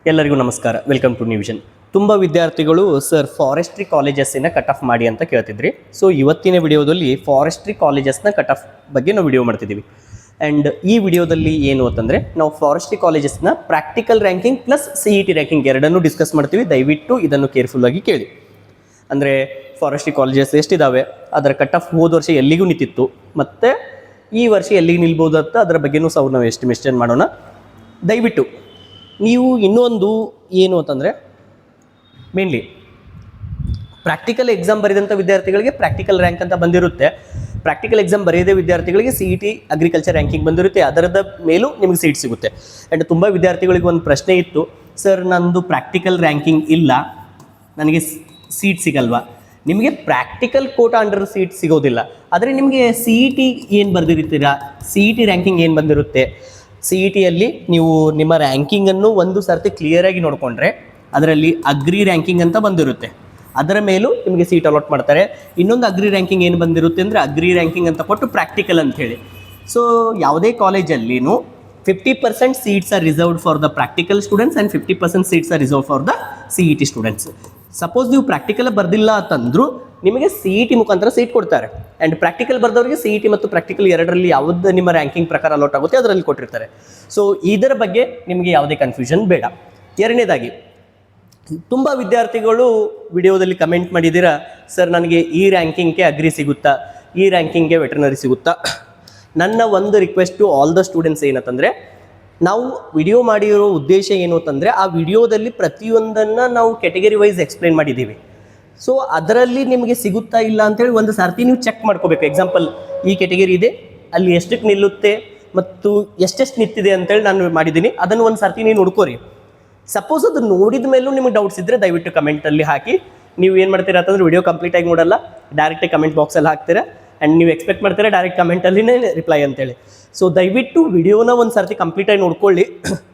ಎಲ್ಲರಿಗೂ ನಮಸ್ಕಾರ, welcome to new vision. ತುಂಬ ವಿದ್ಯಾರ್ಥಿಗಳು ಸರ್ ಫಾರೆಸ್ಟ್ರಿ ಕಾಲೇಜಸ್ಸಿನ ಕಟ್ ಆಫ್ ಮಾಡಿ ಅಂತ ಕೇಳ್ತಿದ್ರಿ. ಸೊ ಇವತ್ತಿನ ವಿಡಿಯೋದಲ್ಲಿ ಫಾರೆಸ್ಟ್ರಿ ಕಾಲೇಜಸ್ನ ಕಟ್ ಆಫ್ ಬಗ್ಗೆ ನಾವು ವಿಡಿಯೋ ಮಾಡ್ತಿದ್ದೀವಿ. ಆ್ಯಂಡ್ ಈ ವಿಡಿಯೋದಲ್ಲಿ ಏನು ಅಂತಂದರೆ ನಾವು ಫಾರೆಸ್ಟ್ರಿ ಕಾಲೇಜಸ್ನ practical ranking plus CET ranking ಎರಡನ್ನೂ ಡಿಸ್ಕಸ್ ಮಾಡ್ತೀವಿ. ದಯವಿಟ್ಟು ಇದನ್ನು ಕೇರ್ಫುಲ್ಲಾಗಿ ಕೇಳಿ. ಅಂದರೆ ಫಾರೆಸ್ಟ್ರಿ ಕಾಲೇಜಸ್ ಎಷ್ಟಿದ್ದಾವೆ, ಅದರ ಕಟ್ ಆಫ್ ಹೋದ ವರ್ಷ ಎಲ್ಲಿಗೂ ನಿಂತಿತ್ತು, ಮತ್ತು ಈ ವರ್ಷ ಎಲ್ಲಿಗೆ ನಿಲ್ಬೋದು ಅಂತ ಅದರ ಬಗ್ಗೆಯೂ ಸಹ ನಾವು ಎಸ್ಟಿಮೇಷನ್ ಮಾಡೋಣ. ದಯವಿಟ್ಟು ನೀವು ಇನ್ನೊಂದು ಏನು ಅಂತಂದರೆ ಮೇನ್ಲಿ ಪ್ರಾಕ್ಟಿಕಲ್ ಎಕ್ಸಾಮ್ ಬರೆದಂಥ ವಿದ್ಯಾರ್ಥಿಗಳಿಗೆ ಪ್ರಾಕ್ಟಿಕಲ್ ರ್ಯಾಂಕ್ ಅಂತ ಬಂದಿರುತ್ತೆ. ಪ್ರಾಕ್ಟಿಕಲ್ ಎಕ್ಸಾಮ್ ಬರೆಯದೇ ವಿದ್ಯಾರ್ಥಿಗಳಿಗೆ CET ಅಗ್ರಿಕಲ್ಚರ್ ರ್ಯಾಂಕಿಂಗ್ ಬಂದಿರುತ್ತೆ. ಅದರದ ಮೇಲೂ ನಿಮಗೆ ಸೀಟ್ ಸಿಗುತ್ತೆ. ಆ್ಯಂಡ್ ತುಂಬ ವಿದ್ಯಾರ್ಥಿಗಳಿಗೆ ಒಂದು ಪ್ರಶ್ನೆ ಇತ್ತು, ಸರ್ ನಂದು ಪ್ರಾಕ್ಟಿಕಲ್ ರ್ಯಾಂಕಿಂಗ್ ಇಲ್ಲ, ನನಗೆ ಸೀಟ್ ಸಿಗಲ್ವಾ? ನಿಮಗೆ ಪ್ರಾಕ್ಟಿಕಲ್ ಕೋಟಾ ಅಂಡರ್ ಸೀಟ್ ಸಿಗೋದಿಲ್ಲ, ಆದರೆ ನಿಮಗೆ CET ಏನು ಬರೆದಿರ್ತೀರಾ, CET ರ್ಯಾಂಕಿಂಗ್ ಏನು ಬಂದಿರುತ್ತೆ, CETಯಲ್ಲಿ ನೀವು ನಿಮ್ಮ ರ್ಯಾಂಕಿಂಗನ್ನು ಒಂದು ಸರ್ತಿ ಕ್ಲಿಯರಾಗಿ ನೋಡಿಕೊಂಡ್ರೆ ಅದರಲ್ಲಿ ಅಗ್ರಿ ರ್ಯಾಂಕಿಂಗ್ ಅಂತ ಬಂದಿರುತ್ತೆ. ಅದರ ಮೇಲೂ ನಿಮಗೆ ಸೀಟ್ ಅಲಾಟ್ ಮಾಡ್ತಾರೆ. ಇನ್ನೊಂದು ಅಗ್ರಿ ರ್ಯಾಂಕಿಂಗ್ ಏನು ಬಂದಿರುತ್ತೆ ಅಂದರೆ ಅಗ್ರಿ ರ್ಯಾಂಕಿಂಗ್ ಅಂತ ಕೊಟ್ಟು ಪ್ರಾಕ್ಟಿಕಲ್ ಅಂತ ಹೇಳಿ. ಸೊ ಯಾವುದೇ ಕಾಲೇಜಲ್ಲಿನೂ 50% seats R reserved for the practical students and 50% seats R reserve for the CET students. Suppose ನೀವು ಪ್ರಾಕ್ಟಿಕಲ್ ಬರ್ದಿಲ್ಲ ಅಂತಂದರೂ ನಿಮಗೆ CET ಮುಖಾಂತರ ಸೀಟ್ ಕೊಡ್ತಾರೆ. ಆ್ಯಂಡ್ ಪ್ರಾಕ್ಟಿಕಲ್ ಬರೆದವರಿಗೆ CET ಮತ್ತು ಪ್ರಾಕ್ಟಿಕಲ್ ಎರಡರಲ್ಲಿ ಯಾವುದು ನಿಮ್ಮ ರ್ಯಾಂಕಿಂಗ್ ಪ್ರಕಾರ ಅಲಾಟ್ ಆಗುತ್ತೆ ಅದರಲ್ಲಿ ಕೊಟ್ಟಿರ್ತಾರೆ. ಸೊ ಇದರ ಬಗ್ಗೆ ನಿಮಗೆ ಯಾವುದೇ ಕನ್ಫ್ಯೂಷನ್ ಬೇಡ. ಎರಡನೇದಾಗಿ ತುಂಬ ವಿದ್ಯಾರ್ಥಿಗಳು ವಿಡಿಯೋದಲ್ಲಿ ಕಮೆಂಟ್ ಮಾಡಿದ್ದೀರಾ, ಸರ್ ನನಗೆ ಈ ರ್ಯಾಂಕಿಂಗ್ಗೆ ಅಗ್ರಿ ಸಿಗುತ್ತಾ, ಈ ರ್ಯಾಂಕಿಂಗ್ಗೆ ವೆಟರ್ನರಿ ಸಿಗುತ್ತಾ? ನನ್ನ ಒಂದು request to all the students ಏನಂತಂದರೆ, ನಾವು ವಿಡಿಯೋ ಮಾಡಿರೋ ಉದ್ದೇಶ ಏನು ಅಂತಂದರೆ ಆ ವಿಡಿಯೋದಲ್ಲಿ ಪ್ರತಿಯೊಂದನ್ನು ನಾವು ಕೆಟಗರಿ ವೈಸ್ ಎಕ್ಸ್ಪ್ಲೇನ್ ಮಾಡಿದ್ದೀವಿ. ಸೊ ಅದರಲ್ಲಿ ನಿಮಗೆ ಸಿಗುತ್ತಾ ಇಲ್ಲ ಅಂತೇಳಿ ಒಂದು ಸರ್ತಿ ನೀವು ಚೆಕ್ ಮಾಡ್ಕೋಬೇಕು. ಎಕ್ಸಾಂಪಲ್, ಈ ಕೆಟಗರಿ ಇದೆ, ಅಲ್ಲಿ ಎಷ್ಟಕ್ಕೆ ನಿಲ್ಲುತ್ತೆ ಮತ್ತು ಎಷ್ಟೆಷ್ಟು ನಿಂತಿದೆ ಅಂತೇಳಿ ನಾನು ಮಾಡಿದ್ದೀನಿ, ಅದನ್ನು ಒಂದು ಸರ್ತಿ ನೀವು ನೋಡ್ಕೋರಿ. ಸಪೋಸ್ ಅದು ನೋಡಿದ ಮೇಲೂ ನಿಮಗೆ ಡೌಟ್ಸ್ ಇದ್ದರೆ ದಯವಿಟ್ಟು ಕಮೆಂಟಲ್ಲಿ ಹಾಕಿ. ನೀವು ಏನು ಮಾಡ್ತೀರಾ ಅಂತಂದರೆ ವಿಡಿಯೋ ಕಂಪ್ಲೀಟಾಗಿ ನೋಡಲ್ಲ, ಡೈರೆಕ್ಟಾಗಿ ಕಮೆಂಟ್ ಬಾಕ್ಸಲ್ಲಿ ಹಾಕ್ತೀರಾ. ಆ್ಯಂಡ್ ನೀವು ಎಕ್ಸ್ಪೆಕ್ಟ್ ಮಾಡ್ತೀರಾ ಡೈರೆಕ್ಟ್ ಕಮೆಂಟಲ್ಲಿನೇ ರಿಪ್ಲೈ ಅಂತೇಳಿ. ಸೊ ದಯವಿಟ್ಟು ವಿಡಿಯೋನ ಒಂದು ಸರ್ತಿ ಕಂಪ್ಲೀಟಾಗಿ ನೋಡ್ಕೊಳ್ಳಿ.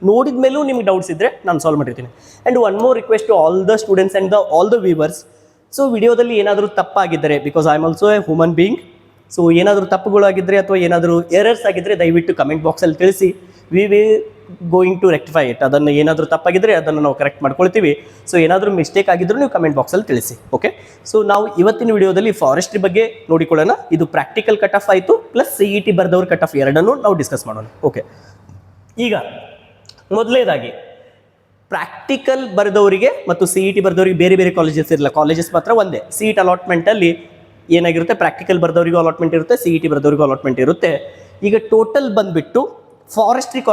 ನೋಡಿದ ಮೇಲೂ ನಿಮಗೆ ಡೌಟ್ಸ್ ಇದ್ದರೆ ನಾನು ಸಾಲ್ವ್ ಮಾಡಿರ್ತೀನಿ. And one more request to all the students and all the viewers. So ವಿಡಿಯೋದಲ್ಲಿ ಏನಾದರೂ ತಪ್ಪಾಗಿದ್ದರೆ, because I am also a human being, so ಏನಾದರೂ ತಪ್ಪುಗಳಾಗಿದ್ದರೆ ಅಥವಾ ಏನಾದರೂ ಎರರ್ಸ್ ಆಗಿದ್ದರೆ ದಯವಿಟ್ಟು ಕಮೆಂಟ್ ಬಾಕ್ಸಲ್ಲಿ ತಿಳಿಸಿ. We going to rectify it. ಅದನ್ನು ಏನಾದರೂ ತಪ್ಪಾಗಿದ್ದರೆ ಅದನ್ನು ನಾವು ಕರೆಕ್ಟ್ ಮಾಡ್ಕೊಳ್ತೀವಿ. ಸೊ ಏನಾದರೂ ಮಿಸ್ಟೇಕ್ ಆಗಿದ್ದರೂ ನೀವು ಕಮೆಂಟ್ ಬಾಕ್ಸಲ್ಲಿ ತಿಳಿಸಿ. ಓಕೆ, ಸೊ ನಾವು ಇವತ್ತಿನ ವಿಡಿಯೋದಲ್ಲಿ ಫಾರೆಸ್ಟ್ರಿ ಬಗ್ಗೆ ನೋಡಿಕೊಳ್ಳೋಣ. ಇದು ಪ್ರಾಕ್ಟಿಕಲ್ ಕಟ್ ಆಫ್ ಆಯಿತು, ಪ್ಲಸ್ CET ಬರೆದವ್ರ ಕಟ್ ಆಫ್ ಎರಡನ್ನೂ ನಾವು ಡಿಸ್ಕಸ್ ಮಾಡೋಣ. ಓಕೆ, ಈಗ ಮೊದಲನೇದಾಗಿ ಪ್ರಾಕ್ಟಿಕಲ್ ಬರೆದವರಿಗೆ ಮತ್ತು CET ಬರೆದವರಿಗೆ ಬೇರೆ ಬೇರೆ ಕಾಲೇಜಸ್ ಇರಲ್ಲ, ಕಾಲೇಜಸ್ ಮಾತ್ರ ಒಂದೇ. ಸೀಟ್ ಅಲಾಟ್ಮೆಂಟಲ್ಲಿ ಏನಾಗಿರುತ್ತೆ, ಪ್ರಾಕ್ಟಿಕಲ್ ಬರೆದವರಿಗೂ ಅಲಾಟ್ಮೆಂಟ್ ಇರುತ್ತೆ, CET ಬರೆದವರಿಗೂ ಅಲಾಟ್ಮೆಂಟ್ ಇರುತ್ತೆ. ಈಗ ಟೋಟಲ್ ಬಂದುಬಿಟ್ಟು ಫಾರೆಸ್ಟ್ರಿ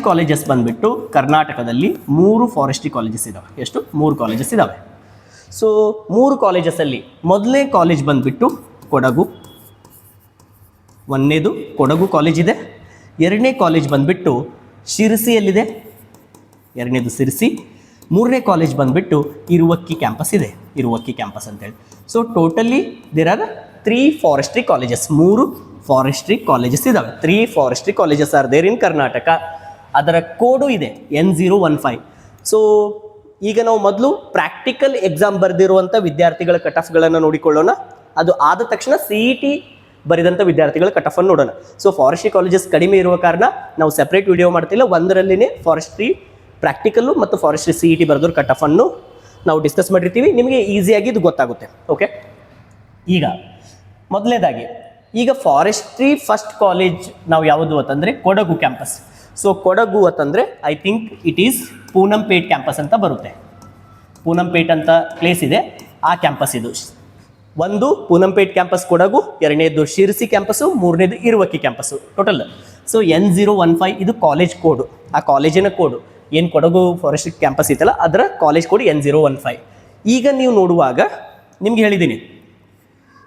ಕಾಲೇಜಸ್ ಬಂದುಬಿಟ್ಟು ಕರ್ನಾಟಕದಲ್ಲಿ 3 ಫಾರೆಸ್ಟ್ರಿ ಕಾಲೇಜಸ್ ಇದ್ದಾವೆ. ಎಷ್ಟು? 3 ಕಾಲೇಜಸ್ ಇದ್ದಾವೆ. ಸೊ 3 ಕಾಲೇಜಸಲ್ಲಿ ಮೊದಲನೇ ಕಾಲೇಜ್ ಬಂದುಬಿಟ್ಟು ಕೊಡಗು. ಒಂದನೇದು ಕೊಡಗು ಕಾಲೇಜ್ ಇದೆ. ಎರಡನೇ ಕಾಲೇಜ್ ಬಂದುಬಿಟ್ಟು ಶಿರಸಿಯಲ್ಲಿದೆ, ಎರಡನೇದು ಶಿರಸಿ. ಮೂರನೇ ಕಾಲೇಜ್ ಬಂದುಬಿಟ್ಟು ಇರುವಕ್ಕಿ ಕ್ಯಾಂಪಸ್ ಇದೆ, ಇರುವಕ್ಕಿ ಕ್ಯಾಂಪಸ್ ಅಂತೇಳಿ. So totally there are 3 forestry colleges. 3 forestry colleges ಇದ್ದಾವೆ. 3 forestry colleges are there in Karnataka. ಅದರ ಕೋಡು ಇದೆ N015. ಸೊ ಈಗ ನಾವು ಮೊದಲು ಪ್ರಾಕ್ಟಿಕಲ್ ಎಕ್ಸಾಮ್ ಬರೆದಿರುವಂಥ ವಿದ್ಯಾರ್ಥಿಗಳ ಕಟ್ ಆಫ್ಗಳನ್ನು ನೋಡಿಕೊಳ್ಳೋಣ. ಅದು ಆದ ತಕ್ಷಣ CET ಬರೆದಂಥ ವಿದ್ಯಾರ್ಥಿಗಳ ಕಟ್ ಆಫನ್ನು ನೋಡೋಣ. ಸೊ ಫಾರೆಸ್ಟ್ರಿ ಕಾಲೇಜಸ್ ಕಡಿಮೆ ಇರುವ ಕಾರಣ ನಾವು ಸೆಪ್ರೇಟ್ ವಿಡಿಯೋ ಮಾಡ್ತಿಲ್ಲ, ಒಂದರಲ್ಲಿನೇ ಫಾರೆಸ್ಟ್ರಿ ಪ್ರಾಕ್ಟಿಕಲ್ಲು ಮತ್ತು ಫಾರೆಸ್ಟ್ರಿ CET ಬರೆದವ್ರ ಕಟ್ ಆಫನ್ನು ನಾವು ಡಿಸ್ಕಸ್ ಮಾಡಿರ್ತೀವಿ. ನಿಮಗೆ ಈಸಿಯಾಗಿ ಇದು ಗೊತ್ತಾಗುತ್ತೆ. ಓಕೆ, ಈಗ ಮೊದಲನೇದಾಗಿ ಈಗ ಫಾರೆಸ್ಟ್ರಿ ಫಸ್ಟ್ ಕಾಲೇಜ್ ನಾವು ಯಾವುದು ಅಂತಂದರೆ ಕೊಡಗು ಕ್ಯಾಂಪಸ್. ಸೊ ಕೊಡಗು ಅಂತಂದರೆ I think it is Ponnampet campus ಅಂತ ಬರುತ್ತೆ. ಪೂನಂಪೇಟ್ ಅಂತ ಪ್ಲೇಸ್ ಇದೆ, ಆ ಕ್ಯಾಂಪಸ್ ಇದು. ಒಂದು ಪೂನಂಪೇಟ್ ಕ್ಯಾಂಪಸ್ ಕೊಡಗು, ಎರಡನೇದು ಶಿರಸಿ ಕ್ಯಾಂಪಸ್ಸು, ಮೂರನೇದು Iruvakki campus total. So N015 ಇದು ಕಾಲೇಜ್ ಕೋಡು, ಆ ಕಾಲೇಜಿನ ಕೋಡು. ಏನು ಕೊಡಗು ಫಾರೆಸ್ಟ್ರಿ ಕ್ಯಾಂಪಸ್ ಇತ್ತಲ್ಲ ಅದರ ಕಾಲೇಜ್ ಕೋಡ್ N015. ಈಗ ನೀವು ನೋಡುವಾಗ ನಿಮ್ಗೆ ಹೇಳಿದ್ದೀನಿ,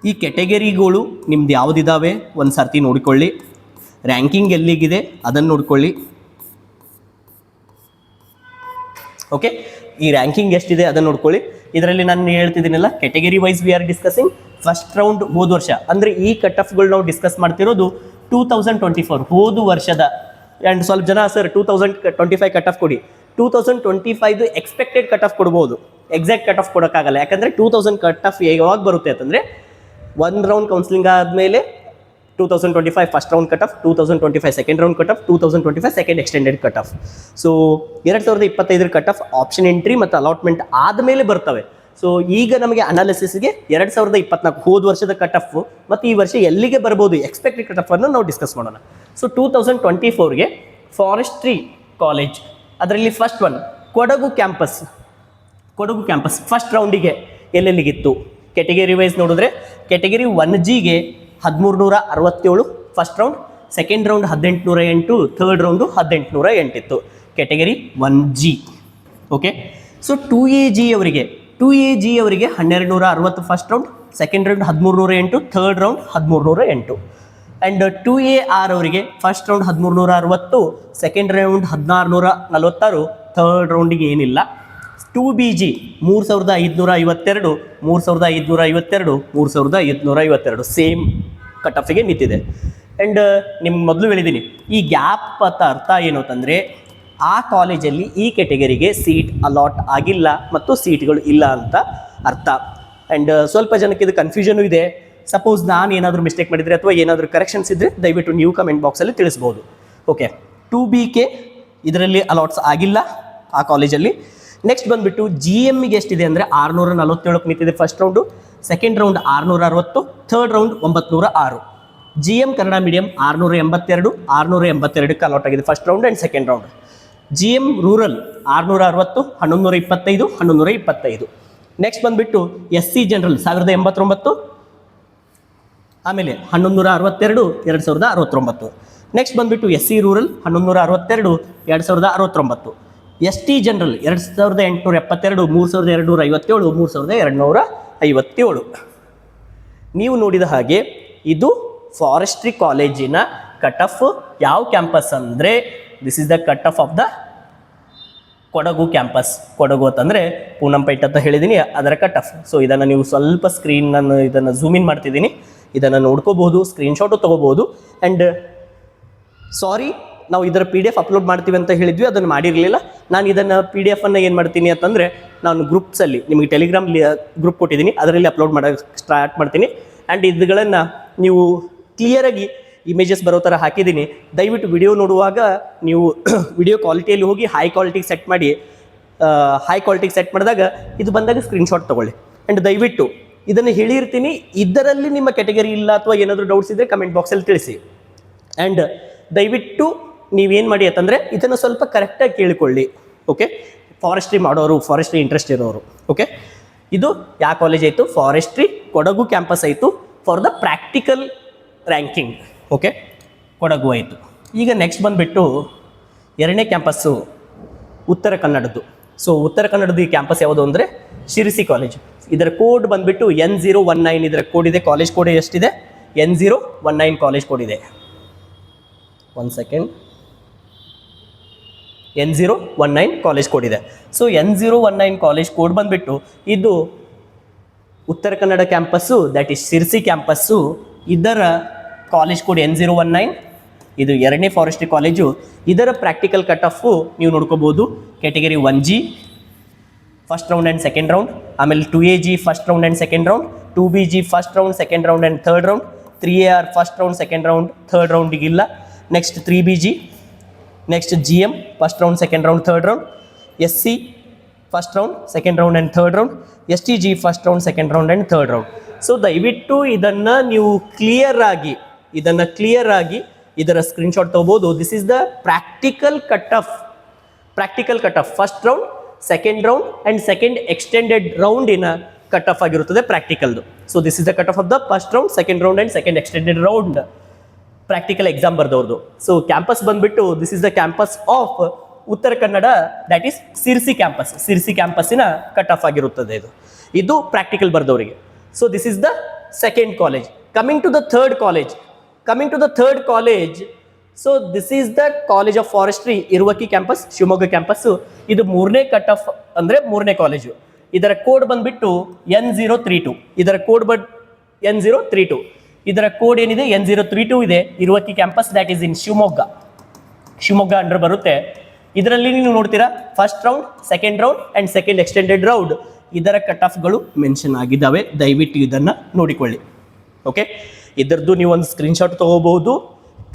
ಈ ಕೆಟಗರಿಗಳು ನಿಮ್ದು ಯಾವುದಿದ್ದಾವೆ ಒಂದು ಸರ್ತಿ ನೋಡಿಕೊಳ್ಳಿ. ರ್ಯಾಂಕಿಂಗ್ ಎಲ್ಲಿಗಿದೆ ಅದನ್ನು ನೋಡ್ಕೊಳ್ಳಿ. ಓಕೆ, ಈ ರ್ಯಾಂಕಿಂಗ್ ಎಷ್ಟಿದೆ ಅದನ್ನು ನೋಡ್ಕೊಳ್ಳಿ. ಇದರಲ್ಲಿ ನಾನು ಹೇಳ್ತಿದ್ದೀನಲ್ಲ, category wise we are discussing. First round ಹೋದ ವರ್ಷ ಅಂದರೆ ಈ ಕಟ್ ಆಫ್ಗಳು ನಾವು ಡಿಸ್ಕಸ್ ಮಾಡ್ತಿರೋದು 2024 ಹೋದ ವರ್ಷದ. ಆ್ಯಂಡ್ ಸ್ವಲ್ಪ ಜನ ಸರ್ 2025 ಕಟ್ ಆಫ್ ಕೊಡಿ. 2025 ಎಕ್ಸ್ಪೆಕ್ಟೆಡ್ ಕಟ್ ಆಫ್ ಕೊಡ್ಬೋದು, ಎಕ್ಸಾಕ್ಟ್ ಕಟ್ ಆಫ್ ಕೊಡೋಕ್ಕಾಗಲ್ಲ. ಯಾಕಂದರೆ 2000 ಕಟ್ ಆಫ್ ಯಾವಾಗ ಬರುತ್ತೆ ಅಂತಂದರೆ 1 ರೌಂಡ್ ಕೌನ್ಸಿಲಿಂಗ್ ಆದಮೇಲೆ 2025 first round cut off, 2025 second round cut off, 2025 second extended cut off. So 2025 cut off option entry ಮತ್ತು ಅಲಾಟ್ಮೆಂಟ್ ಆದಮೇಲೆ ಬರ್ತವೆ. ಸೊ ಈಗ ನಮಗೆ ಅನಾಲಿಸಿಸ್ಗೆ 2024 ಹೋದ ವರ್ಷದ ಕಟ್ ಆಫ್ ಮತ್ತು ಈ ವರ್ಷ ಎಲ್ಲಿಗೆ ಬರ್ಬೋದು ಎಕ್ಸ್ಪೆಕ್ಟೆಡ್ ಕಟ್ ಆಫ್ ಅನ್ನು ನಾವು ಡಿಸ್ಕಸ್ ಮಾಡೋಣ. ಸೊ 2024ಗೆ ಫಾರೆಸ್ಟ್ರಿ ಕಾಲೇಜ್, ಅದರಲ್ಲಿ first one Kodagu campus first ರೌಂಡಿಗೆ ಎಲ್ಲೆಲ್ಲಿಗಿತ್ತು ಕೆಟಗರಿ ವೈಸ್ ನೋಡಿದ್ರೆ, ಕೆಟಗರಿ 1Gಗೆ 1367 first round, second round 1808, third round 1808 ಇತ್ತು category 1G. Okay, so 2AG ಅವರಿಗೆ 1260 first round, second round 1308, third round 1308. And 2AR ಅವರಿಗೆ first round 1360, second round 1646, third ರೌಂಡಿಗೆ ಏನಿಲ್ಲ. 2BG 3552, 3552, 3552 same cut ಆಫಿಗೆ ನಿಂತಿದೆ. ಆ್ಯಂಡ್ ನಿಮ್ಗೆ ಮೊದಲು ಹೇಳಿದ್ದೀನಿ, ಈ ಗ್ಯಾಪ್ ಅಂತ ಅರ್ಥ ಏನು ಅಂತಂದರೆ ಆ ಕಾಲೇಜಲ್ಲಿ ಈ ಕೆಟಗರಿಗೆ ಸೀಟ್ ಅಲಾಟ್ ಆಗಿಲ್ಲ ಮತ್ತು ಸೀಟ್ಗಳು ಇಲ್ಲ ಅಂತ ಅರ್ಥ. ಆ್ಯಂಡ್ ಸ್ವಲ್ಪ ಜನಕ್ಕೆ ಇದು ಕನ್ಫ್ಯೂಷನು ಇದೆ. ಸಪೋಸ್ ನಾನು ಏನಾದರೂ ಮಿಸ್ಟೇಕ್ ಮಾಡಿದರೆ ಅಥವಾ ಏನಾದರೂ ಕರೆಕ್ಷನ್ಸ್ ಇದ್ದರೆ ದಯವಿಟ್ಟು ನೀವು ಕಮೆಂಟ್ ಬಾಕ್ಸಲ್ಲಿ ತಿಳಿಸ್ಬೋದು. ಓಕೆ, 2BK ಇದರಲ್ಲಿ ಅಲಾಟ್ಸ್ ಆಗಿಲ್ಲ ಆ ಕಾಲೇಜಲ್ಲಿ. ನೆಕ್ಸ್ಟ್ ಬಂದುಬಿಟ್ಟು GMಗೆ ಎಷ್ಟಿದೆ ಅಂದರೆ 647ಕ್ಕೆ ನಿಂತಿದೆ first round, second round 660, third round 906. GM Kannada medium 682ಕ್ಕೆ ಅಲಾಟ್ ಆಗಿದೆ first round and second round. GM rural 660, 1125, 1125. Next ಬಂದುಬಿಟ್ಟು SC ಜನರಲ್ 1089, ಆಮೇಲೆ 1162, 2069. ನೆಕ್ಸ್ಟ್ ಬಂದುಬಿಟ್ಟು SC ರೂರಲ್ 1162, 2069. ST general 2872, 3257, 3257. ನೀವು ನೋಡಿದ ಹಾಗೆ ಇದು ಫಾರೆಸ್ಟ್ರಿ ಕಾಲೇಜಿನ ಕಟ್ ಆಫ್. ಯಾವ ಕ್ಯಾಂಪಸ್ ಅಂದರೆ this is the cut off the Kodagu campus. Kodagu ಅಂತಂದರೆ ಪೂನಂಪೇಟ್ ಅಂತ ಹೇಳಿದ್ದೀನಿ, ಅದರ ಕಟ್ ಆಫ್. ಸೊ ಇದನ್ನು ನೀವು ಸ್ವಲ್ಪ ಸ್ಕ್ರೀನ್ ನಾನು ಇದನ್ನು ಝೂಮ್ ಇನ್ ಮಾಡ್ತಿದ್ದೀನಿ, ಇದನ್ನು ನೋಡ್ಕೋಬಹುದು, ಸ್ಕ್ರೀನ್ಶಾಟು ತೊಗೋಬೋದು. ಆ್ಯಂಡ್ ಸಾರಿ, ನಾವು ಇದರ PDF ಅಪ್ಲೋಡ್ ಮಾಡ್ತೀವಿ ಅಂತ ಹೇಳಿದ್ವಿ, ಅದನ್ನು ಮಾಡಿರಲಿಲ್ಲ. ನಾನು ಇದನ್ನು PDF ಅನ್ನು ಏನು ಮಾಡ್ತೀನಿ ಅಂತಂದರೆ ನಾನು ಗ್ರೂಪ್ಸಲ್ಲಿ ನಿಮಗೆ ಟೆಲಿಗ್ರಾಮ್ ಗ್ರೂಪ್ ಕೊಟ್ಟಿದ್ದೀನಿ, ಅದರಲ್ಲಿ ಅಪ್ಲೋಡ್ ಮಾಡೋಕ್ಕೆ ಸ್ಟಾರ್ಟ್ ಮಾಡ್ತೀನಿ. ಆ್ಯಂಡ್ ಇದುಗಳನ್ನು ನೀವು ಕ್ಲಿಯರಾಗಿ ಇಮೇಜಸ್ ಬರೋ ಥರ ಹಾಕಿದ್ದೀನಿ. ದಯವಿಟ್ಟು ವಿಡಿಯೋ ನೋಡುವಾಗ ನೀವು ವಿಡಿಯೋ ಕ್ವಾಲಿಟಿಯಲ್ಲಿ ಹೋಗಿ ಹೈ ಕ್ವಾಲಿಟಿಗೆ ಸೆಟ್ ಮಾಡಿದಾಗ ಇದು ಬಂದಾಗ ಸ್ಕ್ರೀನ್ಶಾಟ್ ತೊಗೊಳ್ಳಿ. ಆ್ಯಂಡ್ ದಯವಿಟ್ಟು ಇದನ್ನು ಹೇಳಿರ್ತೀನಿ, ಇದರಲ್ಲಿ ನಿಮ್ಮ ಕೆಟಗರಿ ಇಲ್ಲ ಅಥವಾ ಏನಾದರೂ ಡೌಟ್ಸ್ ಇದ್ದರೆ ಕಮೆಂಟ್ ಬಾಕ್ಸಲ್ಲಿ ತಿಳಿಸಿ. ಆ್ಯಂಡ್ ದಯವಿಟ್ಟು ನೀವೇನು ಮಾಡಿ ಅಂತಂದರೆ ಇದನ್ನು ಸ್ವಲ್ಪ ಕರೆಕ್ಟಾಗಿ ಕೇಳಿಕೊಳ್ಳಿ. ಓಕೆ, ಫಾರೆಸ್ಟ್ರಿ ಮಾಡೋರು, ಫಾರೆಸ್ಟ್ರಿ ಇಂಟ್ರೆಸ್ಟ್ ಇರೋರು. ಓಕೆ, ಇದು ಯಾವ ಕಾಲೇಜ್ ಆಯಿತು? ಫಾರೆಸ್ಟ್ರಿ ಕೊಡಗು ಕ್ಯಾಂಪಸ್ ಆಯಿತು for the practical ranking. Okay, Kodagu ಆಯಿತು. ಈಗ ನೆಕ್ಸ್ಟ್ ಬಂದುಬಿಟ್ಟು ಎರಡನೇ ಕ್ಯಾಂಪಸ್ಸು ಉತ್ತರ ಕನ್ನಡದ್ದು. ಸೊ ಉತ್ತರ ಕನ್ನಡದ ಈ ಕ್ಯಾಂಪಸ್ ಯಾವುದು ಅಂದರೆ ಶಿರಸಿ ಕಾಲೇಜು. ಇದರ ಕೋಡ್ ಬಂದುಬಿಟ್ಟು N019. ಇದರ ಕೋಡ್ ಇದೆ, ಕಾಲೇಜ್ ಕೋಡ್ ಎಷ್ಟಿದೆ? N019 ಕಾಲೇಜ್ ಕೋಡ್ ಇದೆ. One second, N019 college code ಇದೆ. ಸೊ N019 ಕಾಲೇಜ್ ಕೋಡ್ ಬಂದುಬಿಟ್ಟು ಇದು Uttara Kannada campus, that is Sirsi campus. ಇದರ ಕಾಲೇಜ್ ಕೋಡ್ N019. ಇದು ಎರಡನೇ ಫಾರೆಸ್ಟ್ರಿ ಕಾಲೇಜು. ಇದರ ಪ್ರಾಕ್ಟಿಕಲ್ ಕಟ್ ಆಫು ನೀವು ನೋಡ್ಕೋಬೋದು. Category 1G first round and second round, ಆಮೇಲೆ 2AG first round and second round, 2BG first round, second round and third round, 3AR first round, second round, third ರೌಂಡಿಗಿಲ್ಲ. Next 3BG, next GM first round, second round, third round, SC first round, second round and third round, STG first round, second round and third round. So ದಯವಿಟ್ಟು ಇದನ್ನು ನೀವು clear ಆಗಿ ಇದರ screenshot ತೊಗೋಬೋದು. This is the practical cut off first round, second round and second extended ರೌಂಡಿನ cut off ಆಗಿರುತ್ತದೆ ಪ್ರಾಕ್ಟಿಕಲ್ದು. So this is the cut off the first round, second round and second extended round practical exam ಬರ್ದವ್ರದ್ದು. So campus ಬಂದುಬಿಟ್ಟು this is the campus of Uttara Kannada, that is Sirsi campus. Sirsi ಕ್ಯಾಂಪಸ್ಸಿನ cut off ಆಗಿರುತ್ತದೆ ಇದು practical ಬರ್ದವರಿಗೆ. So this is the second college. Coming to the third college, so this is the college of forestry, Iruvakki campus, Shivamogga campus. ಇದು ಮೂರನೇ cut off ಅಂದರೆ ಮೂರನೇ college. ಇದರ code ಬಂದುಬಿಟ್ಟು N032. ಇದರ ಕೋಡ್ N032. ಇದರ ಕೋಡ್ ಏನಿದೆ N032 ಇದೆ. Iruvakki campus, that is in Shivamogga under ಬರುತ್ತೆ. ಇದರಲ್ಲಿ ನೀವು ನೋಡ್ತೀರಾ first round, second round and second extended round ಇದರ ಕಟ್ ಆಫ್ಗಳು ಮೆನ್ಷನ್ ಆಗಿದ್ದಾವೆ. ದಯವಿಟ್ಟು ಇದನ್ನು ನೋಡಿಕೊಳ್ಳಿ. ಓಕೆ, ಇದರದ್ದು ನೀವು ಒಂದು ಸ್ಕ್ರೀನ್ಶಾಟ್ ತೊಗೋಬಹುದು,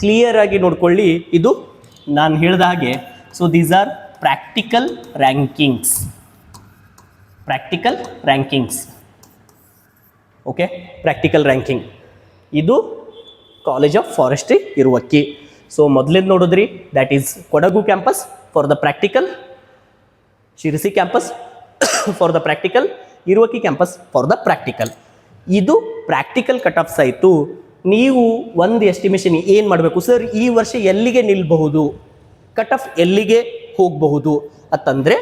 ಕ್ಲಿಯರ್ ಆಗಿ ನೋಡ್ಕೊಳ್ಳಿ. ಇದು ನಾನು ಹೇಳಿದ ಹಾಗೆ, so these are practical rankings, okay, practical ranking. ಇದು college of forestry Iruvakki. So ಮೊದಲೇದು ನೋಡಿದ್ರಿ, that is Kodagu campus for the practical, Sirsi campus for the practical, Iruvakki campus for the practical. ಇದು ಪ್ರಾಕ್ಟಿಕಲ್ ಕಟ್ ಆಫ್ಸ್ ಆಯಿತು. ನೀವು ಒಂದು ಎಸ್ಟಿಮೇಷನ್ ಏನು ಮಾಡಬೇಕು ಸರ್, ಈ ವರ್ಷ ಎಲ್ಲಿಗೆ ನಿಲ್ಲಬಹುದು, ಕಟ್ ಆಫ್ ಎಲ್ಲಿಗೆ ಹೋಗಬಹುದು ಅಂತಂದರೆ,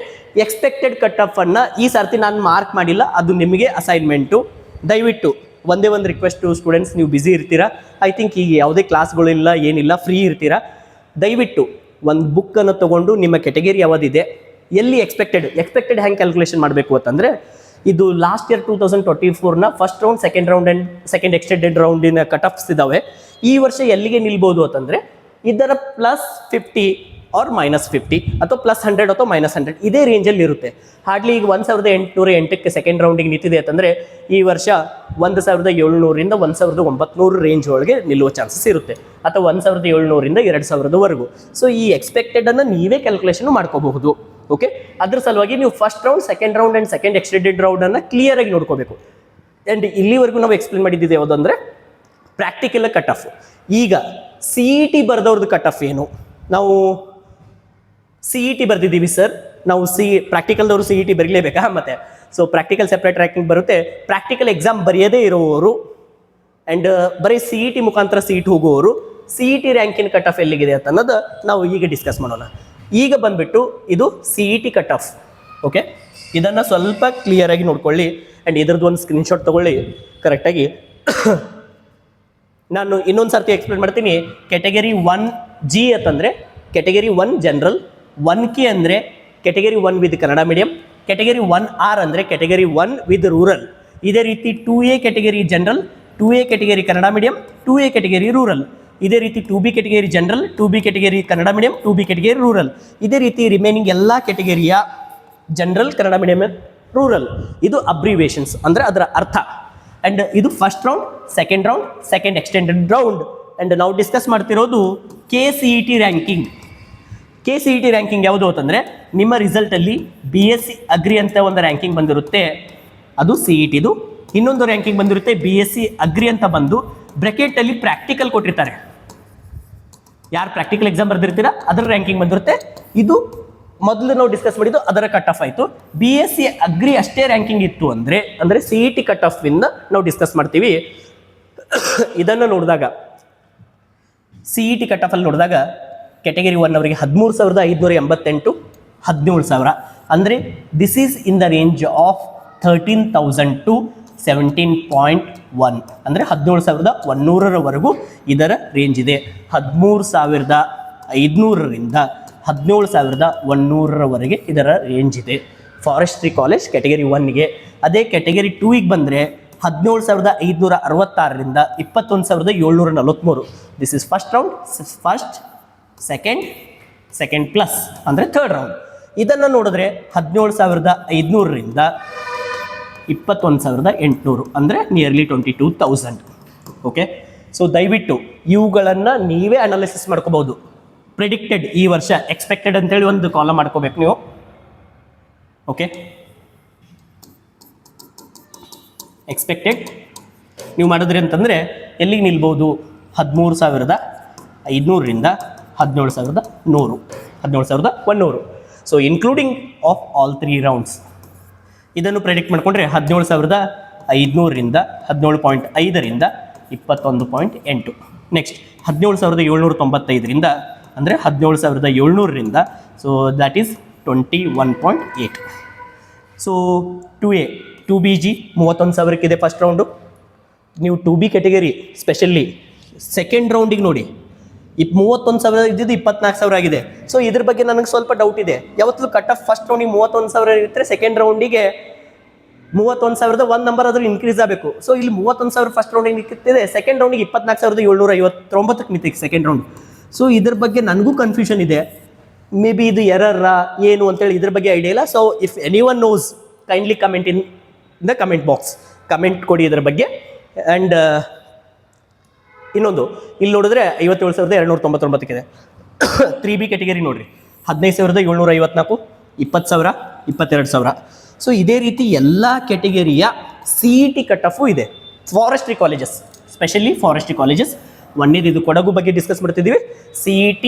ಎಕ್ಸ್ಪೆಕ್ಟೆಡ್ ಕಟ್ ಆಫನ್ನು ಈ ಸರ್ತಿ ನಾನು ಮಾರ್ಕ್ ಮಾಡಿಲ್ಲ, ಅದು ನಿಮಗೆ ಅಸೈನ್ಮೆಂಟು. ದಯವಿಟ್ಟು ಒಂದೇ ಒಂದು ರಿಕ್ವೆಸ್ಟು ಸ್ಟೂಡೆಂಟ್ಸ್, ನೀವು ಬ್ಯುಸಿ ಇರ್ತೀರಾ, ಐ ಥಿಂಕ್ ಈಗ ಯಾವುದೇ ಕ್ಲಾಸ್ಗಳಿಲ್ಲ ಏನಿಲ್ಲ, ಫ್ರೀ ಇರ್ತೀರಾ. ದಯವಿಟ್ಟು ಒಂದು ಬುಕ್ಕನ್ನು ತೊಗೊಂಡು ನಿಮ್ಮ ಕೆಟಗರಿ ಯಾವುದಿದೆ, ಎಲ್ಲಿ ಎಕ್ಸ್ಪೆಕ್ಟೆಡ್ ಹೆಂಗೆ ಕ್ಯಾಲ್ಕುಲೇಷನ್ ಮಾಡಬೇಕು ಅಂತಂದರೆ, ಇದು ಲಾಸ್ಟ್ ಇಯರ್ 2024ನ first round, second round and second extended ರೌಂಡಿನ ಕಟ್ ಆಫ್ಸ್ ಇದ್ದಾವೆ. ಈ ವರ್ಷ ಎಲ್ಲಿಗೆ ನಿಲ್ಬೋದು ಅಂತಂದರೆ, ಇದರ +50 ಆರ್ -50 ಅಥವಾ +100 ಅಥವಾ -100 ಇದೇ ರೇಂಜಲ್ಲಿ ಇರುತ್ತೆ. ಹಾರ್ಡ್ಲಿ ಈಗ 1808ಕ್ಕೆ ಸೆಕೆಂಡ್ ರೌಂಡಿಗೆ ನಿಂತಿದೆ ಅಂತಂದರೆ, ಈ ವರ್ಷ 1700ರಿಂದ 1900 ರೇಂಜ್ ಒಳಗೆ ನಿಲ್ಲುವ ಚಾನ್ಸಸ್ ಇರುತ್ತೆ, ಅಥವಾ 1700ರಿಂದ 2000ವರೆಗೂ. ಸೊ ಈ ಎಕ್ಸ್ಪೆಕ್ಟೆಡನ್ನು ನೀವೇ ಕ್ಯಾಲ್ಕುಲೇಷನ್ ಮಾಡ್ಕೋಬಹುದು. ಓಕೆ, ಅದ್ರ ಸಲುವಾಗಿ ನೀವು first round, second round and second extended ರೌಂಡನ್ನು ಕ್ಲಿಯರಾಗಿ ನೋಡ್ಕೋಬೇಕು. ಆ್ಯಂಡ್ ಇಲ್ಲಿವರೆಗೂ ನಾವು ಎಕ್ಸ್ಪ್ಲೇನ್ ಮಾಡಿದ್ದಿದೆ ಯಾವುದಂದರೆ ಪ್ರಾಕ್ಟಿಕಲ್ ಕಟ್ ಆಫ್. ಈಗ CET ಬರೆದವ್ರದ್ದು ಕಟ್ ಆಫ್ ಏನು, ನಾವು CET ಬರೆದಿದ್ದೀವಿ ಸರ್, ನಾವು ಪ್ರಾಕ್ಟಿಕಲ್ದವರು CET ಬರೀಲೇಬೇಕಾ ಮತ್ತೆ? ಸೊ ಪ್ರಾಕ್ಟಿಕಲ್ ಸೆಪ್ರೇಟ್ ರ್ಯಾಂಕಿಂಗ್ ಬರುತ್ತೆ. ಪ್ರಾಕ್ಟಿಕಲ್ ಎಕ್ಸಾಮ್ ಬರೆಯದೇ ಇರುವವರು ಆ್ಯಂಡ್ ಬರೀ CET ಮುಖಾಂತರ ಸೀಟ್ ಹೋಗುವವರು CET ರ್ಯಾಂಕಿನ ಕಟ್ ಆಫ್ ಎಲ್ಲಿಗಿದೆ ಅಂತ ಅನ್ನೋದು ನಾವು ಈಗ ಡಿಸ್ಕಸ್ ಮಾಡೋಣ. ಈಗ ಬಂದುಬಿಟ್ಟು ಇದು CET ಕಟ್ ಆಫ್. ಓಕೆ, ಇದನ್ನು ಸ್ವಲ್ಪ ಕ್ಲಿಯರಾಗಿ ನೋಡ್ಕೊಳ್ಳಿ ಆ್ಯಂಡ್ ಇದ್ರದ್ದು ಒಂದು ಸ್ಕ್ರೀನ್ಶಾಟ್ ತೊಗೊಳ್ಳಿ ಕರೆಕ್ಟಾಗಿ. ನಾನು ಇನ್ನೊಂದು ಸರ್ತಿ ಎಕ್ಸ್ಪ್ಲೇನ್ ಮಾಡ್ತೀನಿ. ಕೆಟಗರಿ 1G ಅಂತಂದರೆ ಕೆಟಗರಿ 1 ಜನರಲ್, 1K ಅಂದರೆ category 1 with Kannada medium, category 1R ಅಂದರೆ ಕೆಟಗರಿ 1 ವಿತ್ ರೂರಲ್. ಇದೇ ರೀತಿ 2A category general, 2A category Kannada medium, 2A category rural. ಇದೇ ರೀತಿ 2B category general, 2B category Kannada medium, 2B category rural. ಇದೇ ರೀತಿ remaining ಎಲ್ಲ ಕೆಟಗರಿಯ ಜನರಲ್, ಕನ್ನಡ ಮೀಡಿಯಂ, ರೂರಲ್. ಇದು ಅಬ್ರಿವೇಷನ್ಸ್ ಅಂದರೆ ಅದರ ಅರ್ಥ. ಆ್ಯಂಡ್ ಇದು first round, second round, second extended round. And ನಾವು ಡಿಸ್ಕಸ್ ಮಾಡ್ತಿರೋದು KCET ರ್ಯಾಂಕಿಂಗ್. KCET ರ್ಯಾಂಕಿಂಗ್ ಯಾವುದು ಅಂತಂದರೆ, ನಿಮ್ಮ ರಿಸಲ್ಟಲ್ಲಿ BSc ಅಗ್ರಿ ಅಂತ ಒಂದು ರ್ಯಾಂಕಿಂಗ್ ಬಂದಿರುತ್ತೆ, ಅದು CETದು. ಇನ್ನೊಂದು ರ್ಯಾಂಕಿಂಗ್ ಬಂದಿರುತ್ತೆ BSc ಅಗ್ರಿ ಅಂತ ಬಂದು ಬ್ರ್ಯಾಕೆಟಲ್ಲಿ ಪ್ರಾಕ್ಟಿಕಲ್ ಕೊಟ್ಟಿರ್ತಾರೆ. ಯಾರು ಪ್ರಾಕ್ಟಿಕಲ್ ಎಕ್ಸಾಮ್ ಬರೆದಿರ್ತೀರಾ ಅದರ ರ್ಯಾಂಕಿಂಗ್ ಬಂದಿರುತ್ತೆ. ಇದು ಮೊದಲು ನಾವು ಡಿಸ್ಕಸ್ ಮಾಡಿದ್ದು ಅದರ ಕಟ್ ಆಫ್ ಆಯಿತು. BSc ಅಗ್ರಿ ಅಷ್ಟೇ ರ್ಯಾಂಕಿಂಗ್ ಇತ್ತು ಅಂದರೆ CET ಕಟ್ ಆಫ್ ಇಂದ ನಾವು ಡಿಸ್ಕಸ್ ಮಾಡ್ತೀವಿ. ಇದನ್ನು ನೋಡಿದಾಗ CET ಕಟ್ ಆಫಲ್ಲಿ ನೋಡಿದಾಗ ಕೆಟಗರಿ 1 ಅವರಿಗೆ 13,588, 17,000 ಅಂದರೆ this is in the range of 13,000 to 17.1 ಅಂದರೆ 17,100ರವರೆಗೂ ಇದರ ರೇಂಜ್ ಇದೆ. 13,500ರಿಂದ 17,100ರವರೆಗೆ ಇದರ ರೇಂಜ್ ಇದೆ ಫಾರೆಸ್ಟ್ರಿ ಕಾಲೇಜ್ ಕೆಟಗರಿ 1ಗೆ. ಅದೇ ಕೆಟಗರಿ 2ಗೆ ಬಂದರೆ 17,566ರಿಂದ 21,743. This is first round, first, second plus ಅಂದರೆ ಥರ್ಡ್ ರೌಂಡ್. ಇದನ್ನು ನೋಡಿದ್ರೆ 17,500ರಿಂದ 21,800 ಅಂದರೆ ನಿಯರ್ಲಿ 22,000. ಓಕೆ, ಸೊ ದಯವಿಟ್ಟು ಇವುಗಳನ್ನು ನೀವೇ ಅನಾಲಿಸಿಸ್ ಮಾಡ್ಕೋಬಹುದು. ಪ್ರಿಡಿಕ್ಟೆಡ್ ಈ ವರ್ಷ, ಎಕ್ಸ್ಪೆಕ್ಟೆಡ್ ಅಂತೇಳಿ ಒಂದು ಕಾಲಮ್ ಮಾಡ್ಕೋಬೇಕು ನೀವು. ಓಕೆ, ಎಕ್ಸ್ಪೆಕ್ಟೆಡ್ ನೀವು ಮಾಡಿದ್ರಿ ಅಂತಂದರೆ ಎಲ್ಲಿಗೆ ನಿಲ್ಬೋದು? 13,500ರಿಂದ 17,100, 17,100. So including of all 3 rounds. ಇದನ್ನು ಪ್ರೆಡಿಕ್ಟ್ ಮಾಡಿಕೊಂಡ್ರೆ 17,500ರಿಂದ 17.5ರಿಂದ 21.8. ನೆಕ್ಸ್ಟ್ 17,795ರಿಂದ ಅಂದರೆ 17,700ರಿಂದ, ಸೊ ದ್ಯಾಟ್ ಈಸ್ 21.8. ಸೊ 2A 2BG 31,000ಕ್ಕಿದೆ ಫಸ್ಟ್ ರೌಂಡು. ನೀವು 2B ಕೆಟಗರಿ ಸ್ಪೆಷಲಿ ಸೆಕೆಂಡ್ ರೌಂಡಿಗೆ ನೋಡಿ, 31,000 ಇದ್ದಿದ್ದು 24,000 ಆಗಿದೆ. ಸೊ ಇದ್ರ ಬಗ್ಗೆ ನನಗೆ ಸ್ವಲ್ಪ ಡೌಟ್ ಇದೆ. ಯಾವತ್ತೂ ಕಟ್ ಆಫ್ ಫಸ್ಟ್ ರೌಂಡಿಗೆ 31,000 ಇರುತ್ತೆ, ಸೆಕೆಂಡ್ ರೌಂಡಿಗೆ 31,000 ಒಂದು ನಂಬರ್ ಆದರೂ ಇನ್ಕ್ರೀಸ್ ಆಗಬೇಕು. ಸೊ ಇಲ್ಲಿ 31,000 ಫಸ್ಟ್ ರೌಂಡಿಗೆ ನಿಂತಿದೆ, ಸೆಕೆಂಡ್ ರೌಂಡಿಗೆ 24,759ಕ್ಕೆ ನಿಂತಿದೆ ಸೆಕೆಂಡ್ ರೌಂಡ್. ಸೊ ಇದ್ರ ಬಗ್ಗೆ ನನಗೂ ಕನ್ಫ್ಯೂಷನ್ ಇದೆ. ಮೇ ಬಿ ಇದು ಎರರ್ರಾ ಏನು ಅಂತೇಳಿ ಇದ್ರ ಬಗ್ಗೆ ಐಡಿಯಾ ಇಲ್ಲ. So if anyone knows kindly comment in the comment box, comment ಕೊಡಿ ಇದ್ರ ಬಗ್ಗೆ. ಆ್ಯಂಡ್ ಇನ್ನೊಂದು ಇಲ್ಲಿ ನೋಡಿದ್ರೆ 57,299 3B ಕ್ಯಾಟಗರಿ ನೋಡ್ರಿ 15,754, 20,000, 22,000. ಸೊ ಇದೇ ರೀತಿ ಎಲ್ಲ ಕ್ಯಾಟಗರಿಯ CET ಕಟ್ ಆಫು ಇದೆ forestry colleges, specially forestry colleges. ಒಂದೇದು ಇದು ಕೊಡಗು ಬಗ್ಗೆ ಡಿಸ್ಕಸ್ ಮಾಡ್ತಿದ್ದೀವಿ, CET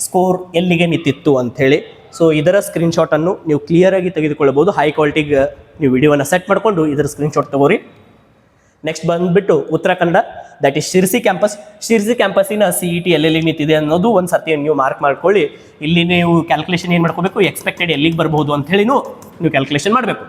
ಸ್ಕೋರ್ ಎಲ್ಲಿಗೆ ನಿಂತಿತ್ತು ಅಂಥೇಳಿ. ಸೊ ಇದರ ಸ್ಕ್ರೀನ್ಶಾಟನ್ನು ನೀವು ಕ್ಲಿಯರಾಗಿ ತೆಗೆದುಕೊಳ್ಳಬಹುದು. ಹೈ ಕ್ವಾಲಿಟಿಗೆ ನೀವು ವಿಡಿಯೋವನ್ನು ಸೆಟ್ ಮಾಡಿಕೊಂಡು ಇದರ ಸ್ಕ್ರೀನ್ಶಾಟ್ ತಗೋರಿ. ನೆಕ್ಸ್ಟ್ ಬಂದುಬಿಟ್ಟು Uttara Kannada, that is Sirsi campus. Sirsi ಕ್ಯಾಂಪಸ್ಸಿನ CET ಎಲ್ಲೆಲ್ಲಿ ನಿಂತಿದೆ ಅನ್ನೋದು ಒಂದು ಸರ್ತಿ ನೀವು ಮಾರ್ಕ್ ಮಾಡ್ಕೊಳ್ಳಿ. ಇಲ್ಲಿ ನೀವು ಕ್ಯಾಲ್ಕುಲೇಷನ್ ಏನು ಮಾಡ್ಕೋಬೇಕು, ಎಕ್ಸ್ಪೆಕ್ಟೆಡ್ ಎಲ್ಲಿಗೆ ಬರ್ಬೋದು ಅಂಥೇಳಿನೂ ನೀವು ಕ್ಯಾಲ್ಕುಲೇಷನ್ ಮಾಡಬೇಕು.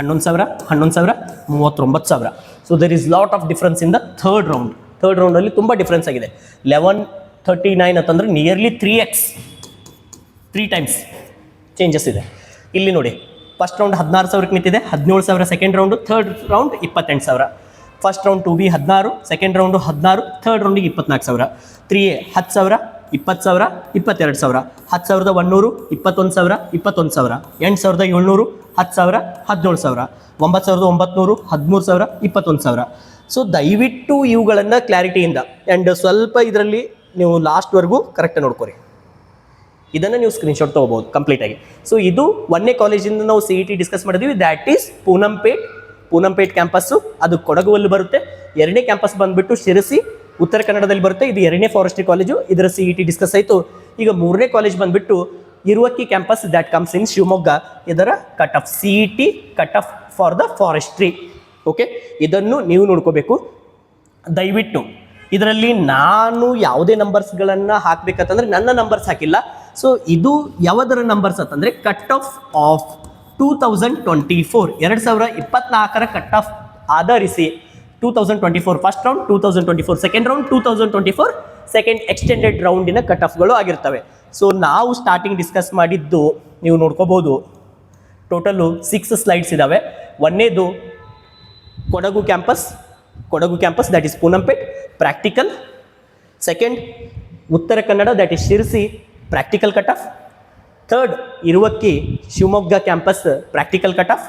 11,000, 11,000, 39,000. So there is lot of difference in the third round. Third ರೌಂಡಲ್ಲಿ ತುಂಬ ಡಿಫ್ರೆನ್ಸ್ ಆಗಿದೆ. 1139 ಅಂತಂದರೆ ನಿಯರ್ಲಿ 3x, 3 ಟೈಮ್ಸ್ ಚೇಂಜಸ್ ಇದೆ. ಇಲ್ಲಿ ನೋಡಿ, ಫಸ್ಟ್ ರೌಂಡ್ 16,000ಕ್ಕೆ ನಿಂತಿದೆ, 17,000 second round, third round 28,000. First round 2B 16, second round 16, third ರೌಂಡಿಗೆ 24,000. 3A 10,000, 20,000, 22,000. 10,100, 21,000, 21,000. 8,700, 10,000, 17,000. 9,900, 13,000, 21,000. ಸೊ ದಯವಿಟ್ಟು ಇವುಗಳನ್ನು ಕ್ಲಾರಿಟಿಯಿಂದ ಆ್ಯಂಡ್ ಸ್ವಲ್ಪ ಇದರಲ್ಲಿ ನೀವು ಲಾಸ್ಟ್ವರೆಗೂ ಕರೆಕ್ಟಾಗಿ ನೋಡ್ಕೊರಿ. ಇದನ್ನು ನೀವು ಸ್ಕ್ರೀನ್ಶಾಟ್ ತೊಗೋಬೋದು ಕಂಪ್ಲೀಟಾಗಿ. ಸೊ ಇದು ಒಂದನೇ ಕಾಲೇಜಿಂದ ನಾವು CET ಡಿಸ್ಕಸ್ ಮಾಡಿದ್ವಿ, ದ್ಯಾಟ್ ಈಸ್ ಪೂನಂಪೇಟ್ ಕ್ಯಾಂಪಸ್ಸು, ಅದು ಕೊಡಗುವಲ್ಲಿ ಬರುತ್ತೆ. ಎರಡನೇ ಕ್ಯಾಂಪಸ್ ಬಂದುಬಿಟ್ಟು ಶಿರಸಿ ಉತ್ತರ ಕನ್ನಡದಲ್ಲಿ ಬರುತ್ತೆ, ಇದು ಎರಡನೇ ಫಾರೆಸ್ಟ್ರಿ ಕಾಲೇಜು, ಇದರ CET ಡಿಸ್ಕಸ್ ಆಯಿತು. ಈಗ ಮೂರನೇ ಕಾಲೇಜ್ ಬಂದುಬಿಟ್ಟು Iruvakki campus, that comes in Shivamogga. ಇದರ cut off CET cut off for the forestry. Okay, ಇದನ್ನು ನೀವು ನೋಡ್ಕೋಬೇಕು ದಯವಿಟ್ಟು. ಇದರಲ್ಲಿ ನಾನು ಯಾವುದೇ ನಂಬರ್ಸ್ಗಳನ್ನು ಹಾಕಬೇಕಂತಂದರೆ ನನ್ನ ನಂಬರ್ಸ್ ಹಾಕಿಲ್ಲ. ಸೊ ಇದು ಯಾವುದರ ನಂಬರ್ಸ್ ಅಂತಂದರೆ ಕಟ್ ಆಫ್ 2024, 2024ರ ಕಟ್ ಆಫ್ ಆಧರಿಸಿ 2024 first round, 2024 second round, 2024 second extended ರೌಂಡಿನ ಕಟ್ ಆಫ್ಗಳು ಆಗಿರ್ತವೆ. ಸೊ ನಾವು ಸ್ಟಾರ್ಟಿಂಗ್ ಡಿಸ್ಕಸ್ ಮಾಡಿದ್ದು ನೀವು ನೋಡ್ಕೋಬೋದು. ಟೋಟಲು 6 ಸ್ಲೈಡ್ಸ್ ಇದ್ದಾವೆ. ಒಂದನೇದು Kodagu campus that is Ponnampet practical. Second Uttara Kannada that is Sirsi practical cut off. Third Iruvakki Shivamogga campus practical cut off.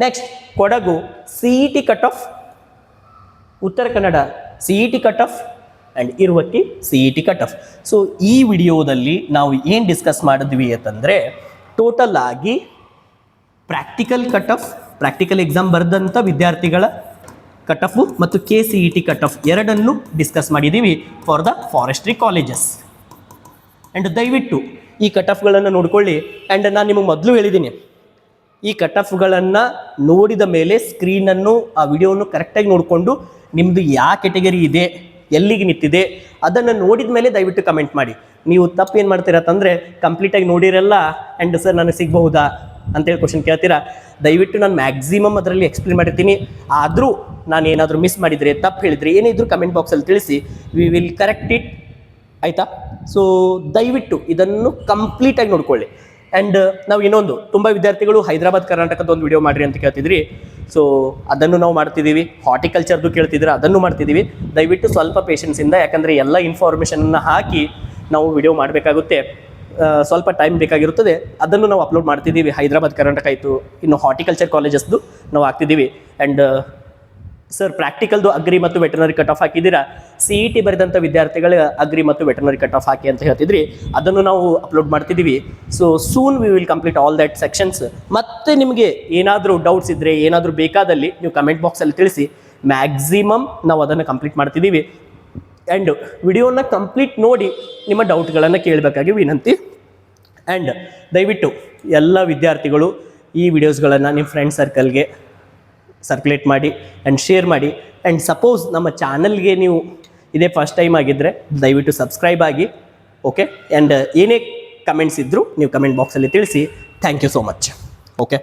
Next Kodagu CET cut off, Uttara Kannada CET cut off and Iruvakki CET cut off. So ಈ ವಿಡಿಯೋದಲ್ಲಿ ನಾವು ಏನು discuss ಮಾಡಿದ್ವಿ ಅಂತಂದರೆ ಟೋಟಲ್ ಆಗಿ practical cut off, practical exam ಬರೆದಂಥ ವಿದ್ಯಾರ್ಥಿಗಳ cut off ಮತ್ತು KCET ಕಟ್ ಆಫ್ ಎರಡನ್ನು ಡಿಸ್ಕಸ್ ಮಾಡಿದ್ದೀವಿ for the forestry colleges. And ದಯವಿಟ್ಟು ಈ ಕಟ್ ಆಫ್ಗಳನ್ನು ನೋಡ್ಕೊಳ್ಳಿ. ಆ್ಯಂಡ್ ನಾನು ನಿಮಗೆ ಮೊದಲು ಹೇಳಿದ್ದೀನಿ, ಈ ಕಟ್ ಆಫ್ಗಳನ್ನು ನೋಡಿದ ಮೇಲೆ ಸ್ಕ್ರೀನನ್ನು, ಆ ವಿಡಿಯೋವನ್ನು ಕರೆಕ್ಟಾಗಿ ನೋಡಿಕೊಂಡು ನಿಮ್ಮದು ಯಾವ ಕೆಟಗರಿ ಇದೆ, ಎಲ್ಲಿಗೆ ನಿಂತಿದೆ ಅದನ್ನು ನೋಡಿದ ಮೇಲೆ ದಯವಿಟ್ಟು ಕಮೆಂಟ್ ಮಾಡಿ. ನೀವು ತಪ್ಪು ಏನು ಮಾಡ್ತೀರತ್ತಂದರೆ ಕಂಪ್ಲೀಟಾಗಿ ನೋಡಿರಲ್ಲ ಆ್ಯಂಡ್ ಸರ್ ನನಗೆ ಸಿಗ್ಬಹುದಾ ಅಂತೇಳಿ ಕ್ವಶನ್ ಕೇಳ್ತೀರಾ. ದಯವಿಟ್ಟು ನಾನು ಮ್ಯಾಕ್ಸಿಮಮ್ ಅದರಲ್ಲಿ ಎಕ್ಸ್ಪ್ಲೇನ್ ಮಾಡಿರ್ತೀನಿ. ಆದರೂ ನಾನು ಏನಾದರೂ ಮಿಸ್ ಮಾಡಿದರೆ, ತಪ್ಪು ಹೇಳಿದರೆ, ಏನೇ ಇದ್ದರೂ ಕಮೆಂಟ್ ಬಾಕ್ಸಲ್ಲಿ ತಿಳಿಸಿ, ವಿ ವಿಲ್ ಕರೆಕ್ಟ್ ಇಟ್. ಆಯಿತಾ? ಸೊ ದಯವಿಟ್ಟು ಇದನ್ನು ಕಂಪ್ಲೀಟಾಗಿ ನೋಡ್ಕೊಳ್ಳಿ. ಆ್ಯಂಡ್ ನಾವು ಇನ್ನೊಂದು, ತುಂಬ ವಿದ್ಯಾರ್ಥಿಗಳು ಹೈದರಾಬಾದ್ ಕರ್ನಾಟಕದ ಒಂದು ವಿಡಿಯೋ ಮಾಡಿರಿ ಅಂತ ಕೇಳ್ತಿದ್ರಿ. ಸೊ ಅದನ್ನು ನಾವು ಮಾಡ್ತಿದ್ದೀವಿ. ಹಾರ್ಟಿಕಲ್ಚರ್ದು ಕೇಳ್ತಿದ್ರೆ ಅದನ್ನು ಮಾಡ್ತಿದ್ದೀವಿ. ದಯವಿಟ್ಟು ಸ್ವಲ್ಪ ಪೇಷನ್ಸಿಂದ, ಯಾಕಂದರೆ ಎಲ್ಲ ಇನ್ಫಾರ್ಮೇಷನನ್ನು ಹಾಕಿ ನಾವು ವಿಡಿಯೋ ಮಾಡಬೇಕಾಗುತ್ತೆ, ಸ್ವಲ್ಪ ಟೈಮ್ ಬೇಕಾಗಿರುತ್ತದೆ. ಅದನ್ನು ನಾವು ಅಪ್ಲೋಡ್ ಮಾಡ್ತಿದ್ದೀವಿ. ಹೈದರಾಬಾದ್ ಕರ್ನಾಟಕ ಆಯಿತು, ಇನ್ನು ಹಾರ್ಟಿಕಲ್ಚರ್ ಕಾಲೇಜಸ್ದು ನಾವು ಹಾಕ್ತಿದ್ದೀವಿ. ಆ್ಯಂಡ್ ಸರ್ ಪ್ರಾಕ್ಟಿಕಲ್ದು ಅಗ್ರಿ ಮತ್ತು ವೆಟರ್ನರಿ ಕಟ್ ಆಫ್ ಹಾಕಿದ್ದೀರಾ, CET ಬರೆದಂಥ ವಿದ್ಯಾರ್ಥಿಗಳ ಅಗ್ರಿ ಮತ್ತು ವೆಟರ್ನರಿ ಕಟ್ ಆಫ್ ಹಾಕಿ ಅಂತ ಹೇಳ್ತಿದ್ರಿ. ಅದನ್ನು ನಾವು ಅಪ್ಲೋಡ್ ಮಾಡ್ತಿದ್ದೀವಿ. So soon we will complete all that sections. ಮತ್ತು ನಿಮಗೆ ಏನಾದರೂ ಡೌಟ್ಸ್ ಇದ್ದರೆ, ಏನಾದರೂ ಬೇಕಾದಲ್ಲಿ ನೀವು ಕಮೆಂಟ್ ಬಾಕ್ಸಲ್ಲಿ ತಿಳಿಸಿ. ಮ್ಯಾಕ್ಸಿಮಮ್ ನಾವು ಅದನ್ನು ಕಂಪ್ಲೀಟ್ ಮಾಡ್ತಿದ್ದೀವಿ. ಆ್ಯಂಡ್ ವಿಡಿಯೋನ ಕಂಪ್ಲೀಟ್ ನೋಡಿ ನಿಮ್ಮ ಡೌಟ್ಗಳನ್ನು ಕೇಳಬೇಕಾಗಿ ವಿನಂತಿ. ಆ್ಯಂಡ್ ದಯವಿಟ್ಟು ಎಲ್ಲ ವಿದ್ಯಾರ್ಥಿಗಳು ಈ ವಿಡಿಯೋಸ್ಗಳನ್ನು ನಿಮ್ಮ ಫ್ರೆಂಡ್ ಸರ್ಕಲ್ಗೆ ಸರ್ಕ್ಯುಲೇಟ್ ಮಾಡಿ ಆ್ಯಂಡ್ ಶೇರ್ ಮಾಡಿ. ಆ್ಯಂಡ್ ಸಪೋಸ್ ನಮ್ಮ ಚಾನಲ್ಗೆ ನೀವು ಇದೇ ಫಸ್ಟ್ ಟೈಮ್ ಆಗಿದ್ದರೆ ದಯವಿಟ್ಟು ಸಬ್ಸ್ಕ್ರೈಬ್ ಆಗಿ. ಓಕೆ, ಆ್ಯಂಡ್ ಏನೇ ಕಮೆಂಟ್ಸ್ ಇದ್ದರೂ ನೀವು ಕಮೆಂಟ್ ಬಾಕ್ಸಲ್ಲಿ ತಿಳಿಸಿ. Thank you so much. Okay.